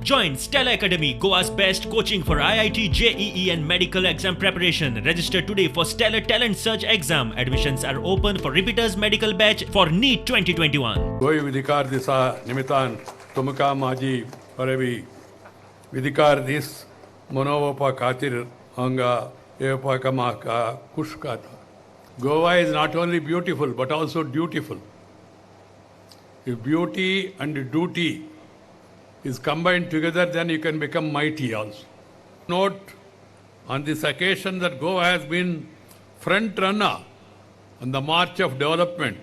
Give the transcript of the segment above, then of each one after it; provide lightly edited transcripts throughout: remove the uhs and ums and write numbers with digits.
Join Stella Academy, Goa's best coaching for IIT, JEE and medical exam preparation. Register today for Stellar Talent Search exam. Admissions are open for repeaters medical batch for NEET 2021. गोई विधिकार दिसा निमित्तान तुमका माझी परवी विधिकार this मनोवपा खातीर हांगा येवपाक म्हाका खुश खाता. Goa is not only beautiful but also dutiful. If beauty and duty is combined together, then you can become mighty also. Note on this occasion that Goa has been front runner on the march of development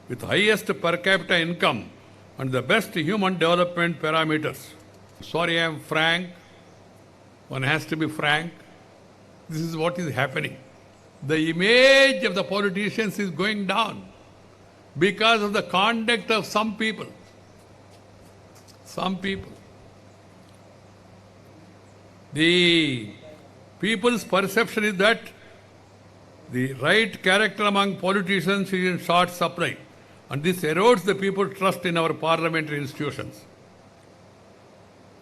with highest per capita income and the best human development parameters. Sorry, I am frank. One has to be frank. This is what is happening. The image of the politicians is going down because of the conduct of some people. Some people. The people's perception is that the right character among politicians is in short supply, and this erodes the people's trust in our parliamentary institutions.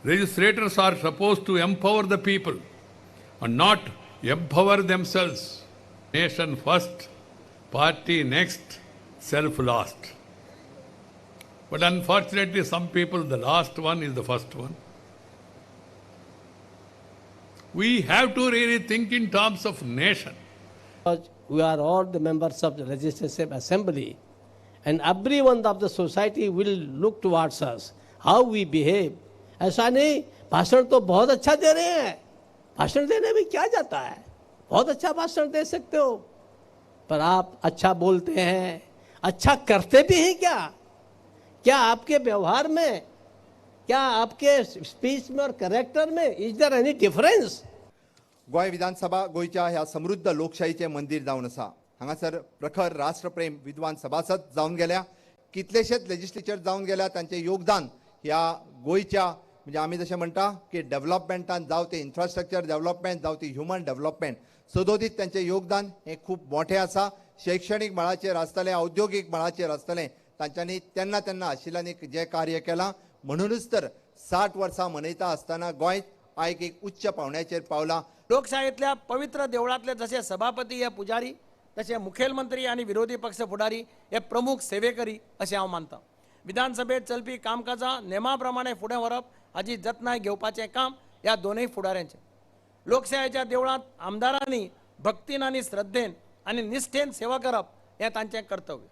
Legislators are supposed to empower the people and not empower themselves. Nation first, party next, self last. But unfortunately, some people, the last one is the first one. We have to really think in terms of nation. We are all the members of the Legislative Assembly, and everyone of the society will look towards us, how we behave. ऐसा नहीं, भाषण तो बहुत अच्छा दे रहे हैं, भाषण देने में क्या जाता है, बहुत अच्छा भाषण दे सकते हो, पर आप अच्छा बोलते हैं, अच्छा करते भी हैं क्या? क्या आपके व्यवहार में, क्या आपके स्पीच में और करेक्टर में is there any difference? Goa विधानसभा गोयच्या ह्या समृद्ध लोकशाहीचे मंदिर जावन आसा. हांगासर प्रखर राष्ट्रप्रेम विद्वान सभासद जावन गेल्या, कितलेशेच लेजिस्लेचर जावन गेल्या. तांचे योगदान ह्या गोयच्या म्हणजे आमी जशें म्हणटा की डेव्हलपमेंटान जावं ते इन्फ्रास्ट्रक्चर डेव्हलपमेंट जावं ती ह्युमन डेव्हलपमेंट सदोदीत तांचें योगदान हें खूब मोठें आसा. शैक्षणीक मळाचेर आसतलें, औद्योगीक मळाचेर आसतलें, तांच्यांनी तेन्ना तेन्ना आशिल्ल्यान जें कार्य केलां म्हणूनच तर 60 वर्सां मनयता आसतना गोंय आयज एक उच्च पावंड्याचेर पावला. लोकशाहीतल्या पवित्र देवळातले जसे सभापती हे पुजारी, तसे मुखेलमंत्री आणि विरोधी पक्ष फुडारी हे प्रमुख सेवेकरी अशें हांव मानतां. विधानसभेत चलपी कामकाजां नेमा प्रमाणे फुडें व्हरप हाची जतनाय घेवपाचें काम ह्या दोनूय फुडाऱ्यांचें. लोकशायेच्या देवळांत आमदारांनी भक्तीन आनी श्रद्धेन आनी निश्ठेन सेवा करप हें तांचें कर्तव्य.